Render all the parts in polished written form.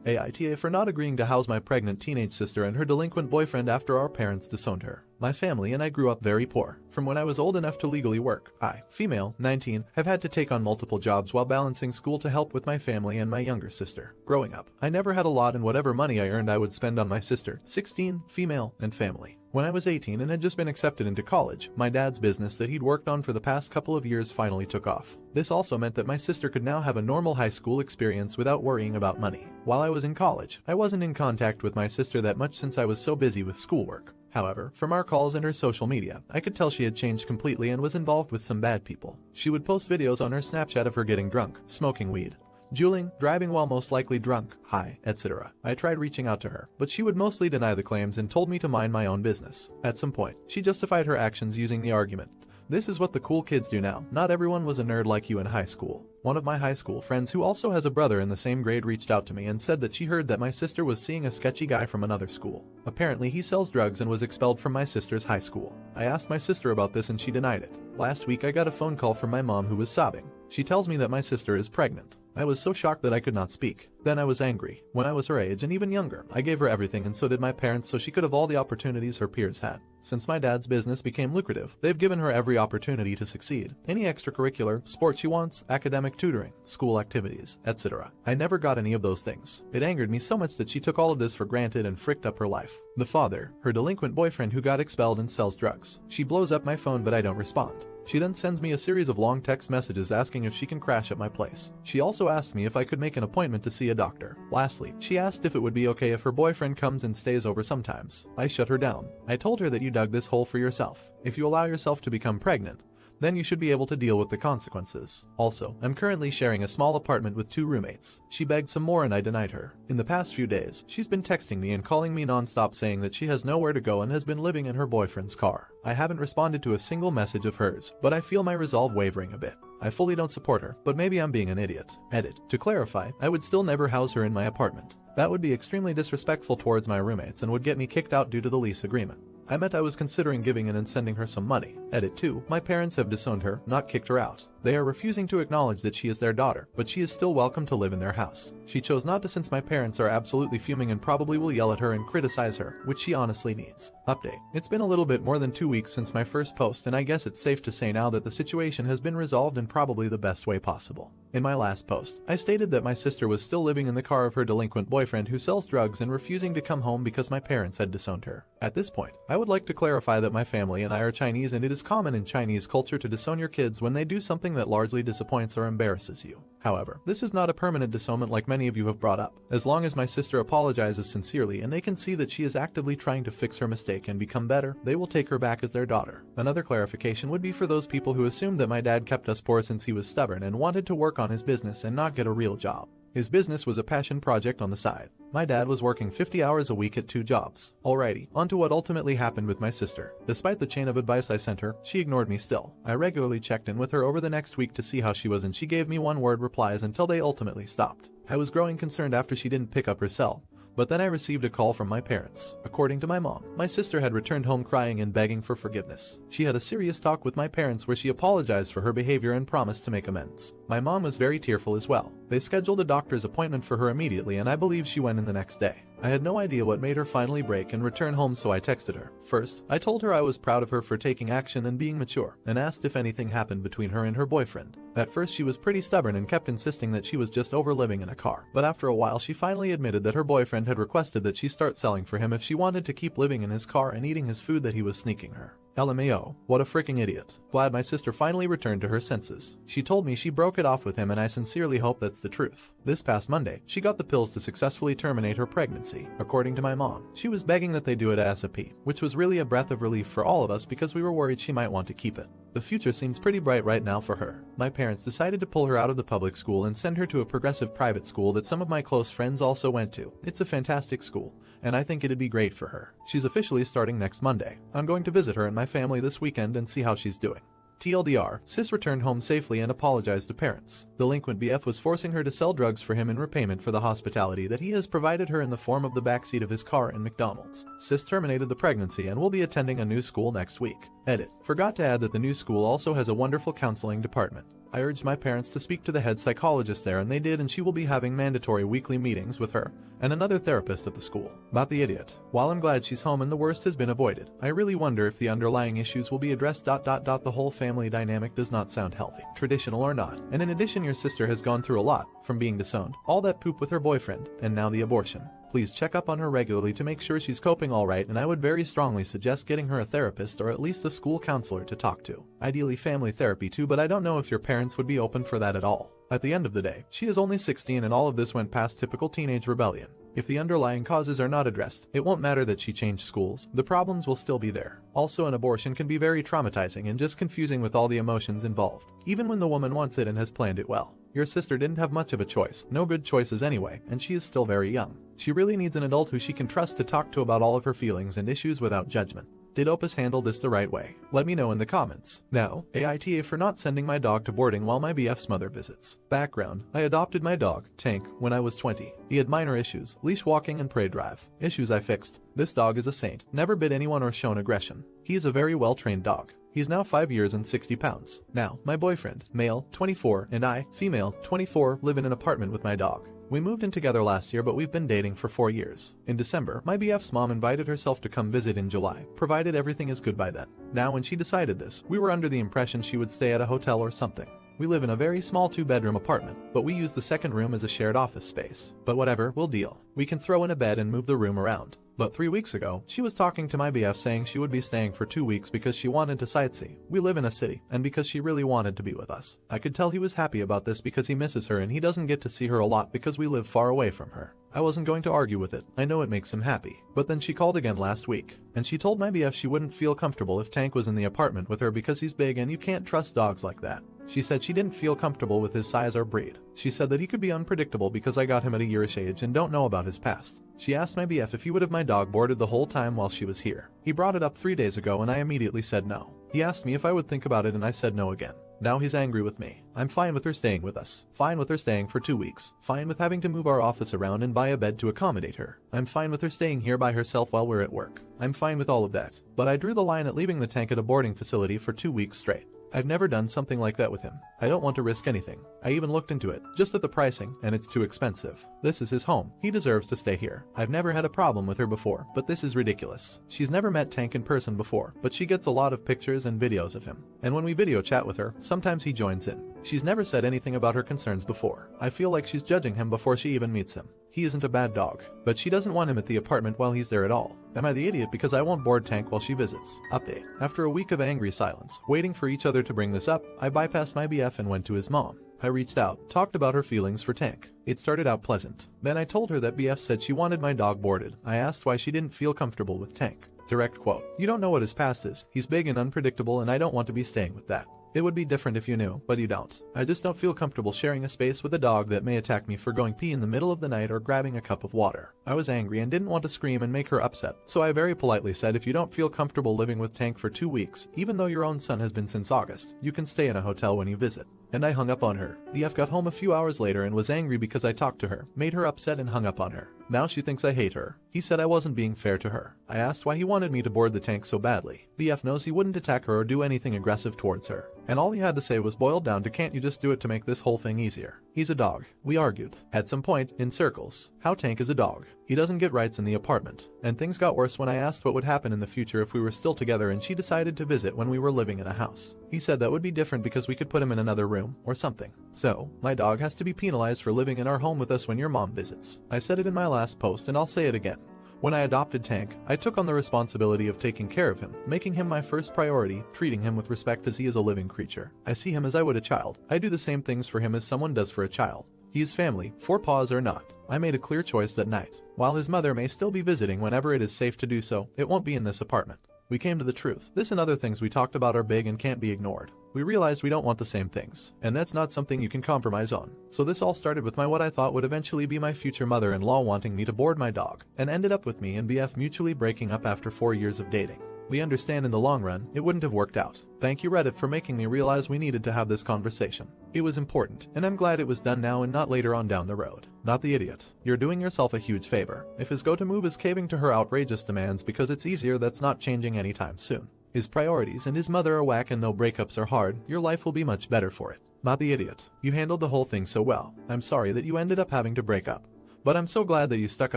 AITA for not agreeing to house my pregnant teenage sister and her delinquent boyfriend after our parents disowned her. My family and I grew up very poor. From when I was old enough to legally work, I, female, 19, have had to take on multiple jobs while balancing school to help with my family and my younger sister. Growing up, I never had a lot, and whatever money I earned I would spend on my sister, 16, female, and family. When I was 18 and had just been accepted into college, my dad's business that he'd worked on for the past couple of years finally took off. This also meant that my sister could now have a normal high school experience without worrying about money. While I was in college, I wasn't in contact with my sister that much since I was so busy with schoolwork. However, from our calls and her social media, I could tell she had changed completely and was involved with some bad people. She would post videos on her Snapchat of her getting drunk, smoking weed, juuling, driving while most likely drunk, high, etc. I tried reaching out to her, but she would mostly deny the claims and told me to mind my own business. At some point, she justified her actions using the argument, "This is what the cool kids do now. Not everyone was a nerd like you in high school." One of my high school friends who also has a brother in the same grade reached out to me and said that she heard that my sister was seeing a sketchy guy from another school. Apparently he sells drugs and was expelled from my sister's high school. I asked my sister about this and she denied it. Last week I got a phone call from my mom who was sobbing. She tells me that my sister is pregnant. I was so shocked that I could not speak. Then I was angry. When I was her age and even younger, I gave her everything, and so did my parents, so she could have all the opportunities her peers had. Since my dad's business became lucrative, they've given her every opportunity to succeed. Any extracurricular, sport she wants, academic tutoring, school activities, etc. I never got any of those things. It angered me so much that she took all of this for granted and fricked up her life. The father, her delinquent boyfriend who got expelled and sells drugs. She blows up my phone but I don't respond. She then sends me a series of long text messages asking if she can crash at my place. She also asked me if I could make an appointment to see a doctor. Lastly, she asked if it would be okay if her boyfriend comes and stays over sometimes. I shut her down. I told her that you dug this hole for yourself. If you allow yourself to become pregnant, then you should be able to deal with the consequences. Also, I'm currently sharing a small apartment with 2 roommates. She begged some more and I denied her. In the past few days, she's been texting me and calling me non-stop saying that she has nowhere to go and has been living in her boyfriend's car. I haven't responded to a single message of hers, but I feel my resolve wavering a bit. I fully don't support her, but maybe I'm being an idiot. Edit. To clarify, I would still never house her in my apartment. That would be extremely disrespectful towards my roommates and would get me kicked out due to the lease agreement. I was considering giving in and sending her some money. Edit 2. My parents have disowned her, not kicked her out. They are refusing to acknowledge that she is their daughter, but she is still welcome to live in their house. She chose not to since my parents are absolutely fuming and probably will yell at her and criticize her, which she honestly needs. Update. It's been a little bit more than 2 weeks since my first post, and I guess it's safe to say now that the situation has been resolved in probably the best way possible. In my last post, I stated that my sister was still living in the car of her delinquent boyfriend who sells drugs and refusing to come home because my parents had disowned her. At this point, I would like to clarify that my family and I are Chinese, and it is common in Chinese culture to disown your kids when they do something that largely disappoints or embarrasses you. However, this is not a permanent disownment like many of you have brought up. As long as my sister apologizes sincerely and they can see that she is actively trying to fix her mistake and become better, they will take her back as their daughter. Another clarification would be for those people who assumed that my dad kept us poor since he was stubborn and wanted to work on his business and not get a real job. His business was a passion project on the side. My dad was working 50 hours a week at 2 jobs. Alrighty, on to what ultimately happened with my sister. Despite the chain of advice I sent her, she ignored me still. I regularly checked in with her over the next week to see how she was, and she gave me one-word replies until they ultimately stopped. I was growing concerned after she didn't pick up her cell. But then I received a call from my parents. According to my mom, my sister had returned home crying and begging for forgiveness. She had a serious talk with my parents where she apologized for her behavior and promised to make amends. My mom was very tearful as well. They scheduled a doctor's appointment for her immediately, and I believe she went in the next day. I had no idea what made her finally break and return home, so I texted her. First, I told her I was proud of her for taking action and being mature, and asked if anything happened between her and her boyfriend. At first she was pretty stubborn and kept insisting that she was just over living in a car, but after a while she finally admitted that her boyfriend had requested that she start selling for him if she wanted to keep living in his car and eating his food that he was sneaking her. LMAO, what a freaking idiot. Glad my sister finally returned to her senses. She told me she broke it off with him, and I sincerely hope that's the truth. This past Monday, she got the pills to successfully terminate her pregnancy. According to my mom, she was begging that they do it ASAP, which was really a breath of relief for all of us because we were worried she might want to keep it. The future seems pretty bright right now for her. My parents decided to pull her out of the public school and send her to a progressive private school that some of my close friends also went to. It's a fantastic school, and I think it'd be great for her. She's officially starting next Monday. I'm going to visit her and my family this weekend and see how she's doing. TLDR, sis returned home safely and apologized to parents. Delinquent BF was forcing her to sell drugs for him in repayment for the hospitality that he has provided her in the form of the backseat of his car in McDonald's. Sis terminated the pregnancy and will be attending a new school next week. Edit. Forgot to add that the new school also has a wonderful counseling department. I urged my parents to speak to the head psychologist there, and they did, and she will be having mandatory weekly meetings with her and another therapist at the school. About the idiot. While I'm glad she's home and the worst has been avoided, I really wonder if the underlying issues will be addressed. The whole family dynamic does not sound healthy, traditional or not. And in addition, your sister has gone through a lot, from being disowned, all that poop with her boyfriend, and now the abortion. Please check up on her regularly to make sure she's coping alright, and I would very strongly suggest getting her a therapist or at least a school counselor to talk to. Ideally family therapy too, but I don't know if your parents would be open for that at all. At the end of the day, she is only 16 and all of this went past typical teenage rebellion. If the underlying causes are not addressed, it won't matter that she changed schools, the problems will still be there. Also, an abortion can be very traumatizing and just confusing with all the emotions involved, even when the woman wants it and has planned it well. Your sister didn't have much of a choice, no good choices anyway, and she is still very young. She really needs an adult who she can trust to talk to about all of her feelings and issues without judgment. Did Opus handle this the right way? Let me know in the comments. Now, AITA for not sending my dog to boarding while my BF's mother visits. Background: I adopted my dog, Tank, when I was 20. He had minor issues, leash walking and prey drive. Issues I fixed. This dog is a saint, never bit anyone or shown aggression. He is a very well-trained dog. He's now 5 years and 60 pounds. Now, my boyfriend, male, 24, and I, female, 24, live in an apartment with my dog. We moved in together last year, but we've been dating for 4 years. In December, my BF's mom invited herself to come visit in July, provided everything is good by then. Now, when she decided this, we were under the impression she would stay at a hotel or something. We live in a very small 2-bedroom apartment, but we use the second room as a shared office space. But whatever, we'll deal. We can throw in a bed and move the room around. But 3 weeks ago, she was talking to my BF saying she would be staying for 2 weeks because she wanted to sightsee. We live in a city, and because she really wanted to be with us. I could tell he was happy about this because he misses her and he doesn't get to see her a lot because we live far away from her. I wasn't going to argue with it, I know it makes him happy. But then she called again last week, and she told my BF she wouldn't feel comfortable if Tank was in the apartment with her because he's big and you can't trust dogs like that. She said she didn't feel comfortable with his size or breed. She said that he could be unpredictable because I got him at a yearish age and don't know about his past. She asked my BF if he would have my dog boarded the whole time while she was here. He brought it up 3 days ago and I immediately said no. He asked me if I would think about it and I said no again. Now he's angry with me. I'm fine with her staying with us. Fine with her staying for 2 weeks. Fine with having to move our office around and buy a bed to accommodate her. I'm fine with her staying here by herself while we're at work. I'm fine with all of that. But I drew the line at leaving the Tank at a boarding facility for 2 weeks straight. I've never done something like that with him. I don't want to risk anything. I even looked into it, just at the pricing, and it's too expensive. This is his home. He deserves to stay here. I've never had a problem with her before, but this is ridiculous. She's never met Tank in person before, but she gets a lot of pictures and videos of him. And when we video chat with her, sometimes he joins in. She's never said anything about her concerns before. I feel like she's judging him before she even meets him. He isn't a bad dog, but she doesn't want him at the apartment while he's there at all. Am I the idiot because I won't board Tank while she visits? Update. After a week of angry silence, waiting for each other to bring this up, I bypassed my BF and went to his mom. I reached out, talked about her feelings for Tank. It started out pleasant. Then I told her that BF said she wanted my dog boarded. I asked why she didn't feel comfortable with Tank. Direct quote. You don't know what his past is. He's big and unpredictable and I don't want to be staying with that. It would be different if you knew, but you don't. I just don't feel comfortable sharing a space with a dog that may attack me for going pee in the middle of the night or grabbing a cup of water. I was angry and didn't want to scream and make her upset, so I very politely said if you don't feel comfortable living with Tank for 2 weeks, even though your own son has been since August, you can stay in a hotel when you visit. And I hung up on her. The F got home a few hours later and was angry because I talked to her, made her upset and hung up on her. Now she thinks I hate her. He said I wasn't being fair to her. I asked why he wanted me to board the Tank so badly. The F knows he wouldn't attack her or do anything aggressive towards her. And all he had to say was boiled down to can't you just do it to make this whole thing easier. He's a dog. We argued. At some point, in circles. How Tank is a dog. He doesn't get rights in the apartment. And things got worse when I asked what would happen in the future if we were still together and she decided to visit when we were living in a house. He said that would be different because we could put him in another room, or something. So, my dog has to be penalized for living in our home with us when your mom visits. I said it in my last post and I'll say it again. When I adopted Tank, I took on the responsibility of taking care of him, making him my first priority, treating him with respect as he is a living creature. I see him as I would a child. I do the same things for him as someone does for a child. He is family, 4 paws or not. I made a clear choice that night. While his mother may still be visiting whenever it is safe to do so, it won't be in this apartment. We came to the truth. This and other things we talked about are big and can't be ignored. We realized we don't want the same things, and that's not something you can compromise on. So this all started with what I thought would eventually be my future mother-in-law wanting me to board my dog, and ended up with me and BF mutually breaking up after 4 years of dating. We understand in the long run, it wouldn't have worked out. Thank you Reddit for making me realize we needed to have this conversation. It was important, and I'm glad it was done now and not later on down the road. Not the idiot. You're doing yourself a huge favor. If his go-to move is caving to her outrageous demands because it's easier, that's not changing anytime soon. His priorities and his mother are whack, and though breakups are hard, your life will be much better for it. Not the idiot. You handled the whole thing so well. I'm sorry that you ended up having to break up. But I'm so glad that you stuck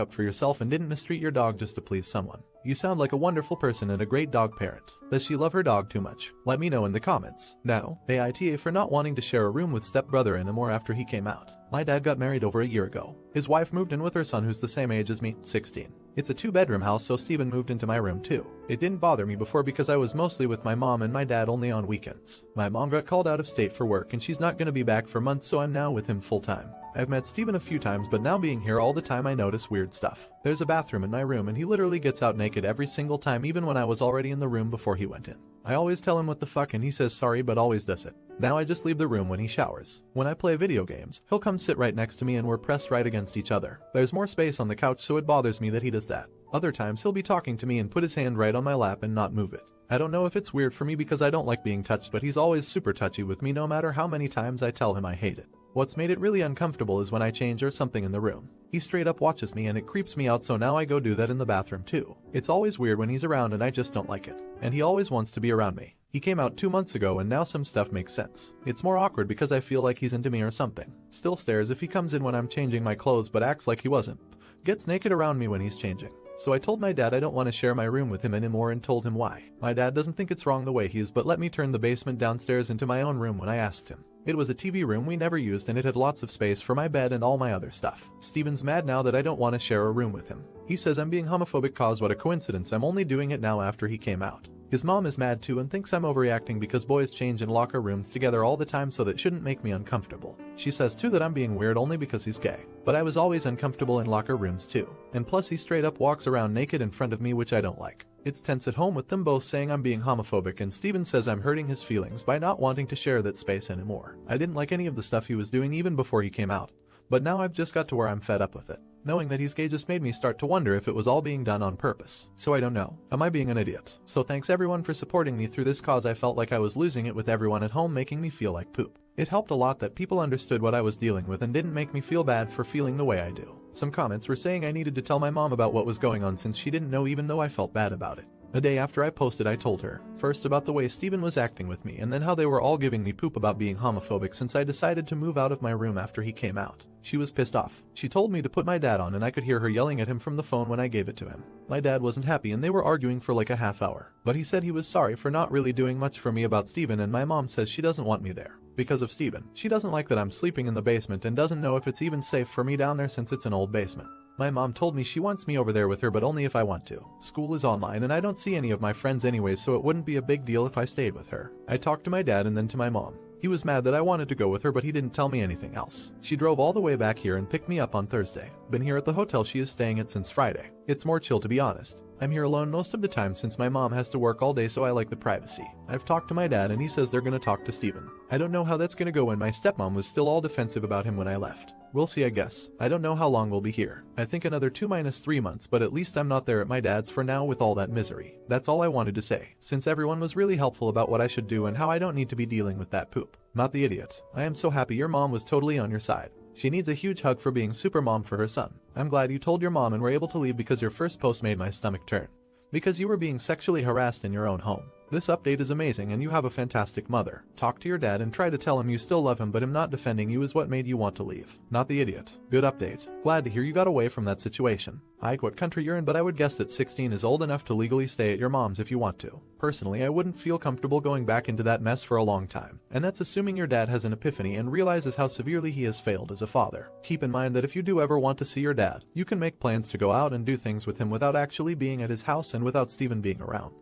up for yourself and didn't mistreat your dog just to please someone. You sound like a wonderful person and a great dog parent. Does she love her dog too much? Let me know in the comments. Now, AITA for not wanting to share a room with stepbrother anymore after he came out. My dad got married over a year ago. His wife moved in with her son who's the same age as me, 16. It's a 2-bedroom house, so Steven moved into my room too. It didn't bother me before because I was mostly with my mom and my dad only on weekends. My mom got called out of state for work and she's not gonna be back for months, so I'm now with him full time. I've met Steven a few times, but now being here all the time I notice weird stuff. There's a bathroom in my room and he literally gets out naked every single time, even when I was already in the room before he went in. I always tell him what the fuck and he says sorry but always does it. Now I just leave the room when he showers. When I play video games, he'll come sit right next to me and we're pressed right against each other. There's more space on the couch, so it bothers me that he does that. Other times he'll be talking to me and put his hand right on my lap and not move it. I don't know if it's weird for me because I don't like being touched, but he's always super touchy with me no matter how many times I tell him I hate it. What's made it really uncomfortable is when I change or something in the room. He straight up watches me and it creeps me out, so now I go do that in the bathroom too. It's always weird when he's around and I just don't like it. And he always wants to be around me. He came out 2 months ago and now some stuff makes sense. It's more awkward because I feel like he's into me or something. Still stares if he comes in when I'm changing my clothes but acts like he wasn't. Gets naked around me when he's changing. So I told my dad I don't want to share my room with him anymore and told him why. My dad doesn't think it's wrong the way he is, but let me turn the basement downstairs into my own room when I asked him. It was a TV room we never used and it had lots of space for my bed and all my other stuff. Steven's mad now that I don't want to share a room with him. He says I'm being homophobic cause what a coincidence, I'm only doing it now after he came out. His mom is mad too and thinks I'm overreacting because boys change in locker rooms together all the time, so that shouldn't make me uncomfortable. She says too that I'm being weird only because he's gay. But I was always uncomfortable in locker rooms too. And plus he straight up walks around naked in front of me, which I don't like. It's tense at home with them both saying I'm being homophobic, and Steven says I'm hurting his feelings by not wanting to share that space anymore. I didn't like any of the stuff he was doing even before he came out. But now I've just got to where I'm fed up with it. Knowing that he's gay just made me start to wonder if it was all being done on purpose. So I don't know. Am I being an idiot? So thanks everyone for supporting me through this cause. I felt like I was losing it with everyone at home making me feel like poop. It helped a lot that people understood what I was dealing with and didn't make me feel bad for feeling the way I do. Some comments were saying I needed to tell my mom about what was going on since she didn't know, even though I felt bad about it. A day after I posted, I told her, first about the way Steven was acting with me, and then how they were all giving me poop about being homophobic since I decided to move out of my room after he came out. She was pissed off. She told me to put my dad on and I could hear her yelling at him from the phone when I gave it to him. My dad wasn't happy and they were arguing for like a half hour. But he said he was sorry for not really doing much for me about Steven, and my mom says she doesn't want me there because of Steven. She doesn't like that I'm sleeping in the basement and doesn't know if it's even safe for me down there since it's an old basement. My mom told me she wants me over there with her, but only if I want to. School is online and I don't see any of my friends anyways, so it wouldn't be a big deal if I stayed with her. I talked to my dad and then to my mom. He was mad that I wanted to go with her, but he didn't tell me anything else. She drove all the way back here and picked me up on Thursday. Been here at the hotel she is staying at since Friday. It's more chill, to be honest. I'm here alone most of the time since my mom has to work all day, so I like the privacy. I've talked to my dad and he says they're gonna talk to Steven. I don't know how that's gonna go when my stepmom was still all defensive about him when I left. We'll see, I guess. I don't know how long we'll be here. I think another 2-3 months, but at least I'm not there at my dad's for now with all that misery. That's all I wanted to say, since everyone was really helpful about what I should do and how I don't need to be dealing with that poop. Not the idiot. I am so happy your mom was totally on your side. She needs a huge hug for being super mom for her son. I'm glad you told your mom and were able to leave, because your first post made my stomach turn. Because you were being sexually harassed in your own home. This update is amazing and you have a fantastic mother. Talk to your dad and try to tell him you still love him, but him not defending you is what made you want to leave. Not the idiot. Good update. Glad to hear you got away from that situation. I what country you're in, but I would guess that 16 is old enough to legally stay at your mom's if you want to. Personally, I wouldn't feel comfortable going back into that mess for a long time. And that's assuming your dad has an epiphany and realizes how severely he has failed as a father. Keep in mind that if you do ever want to see your dad, you can make plans to go out and do things with him without actually being at his house and without Steven being around.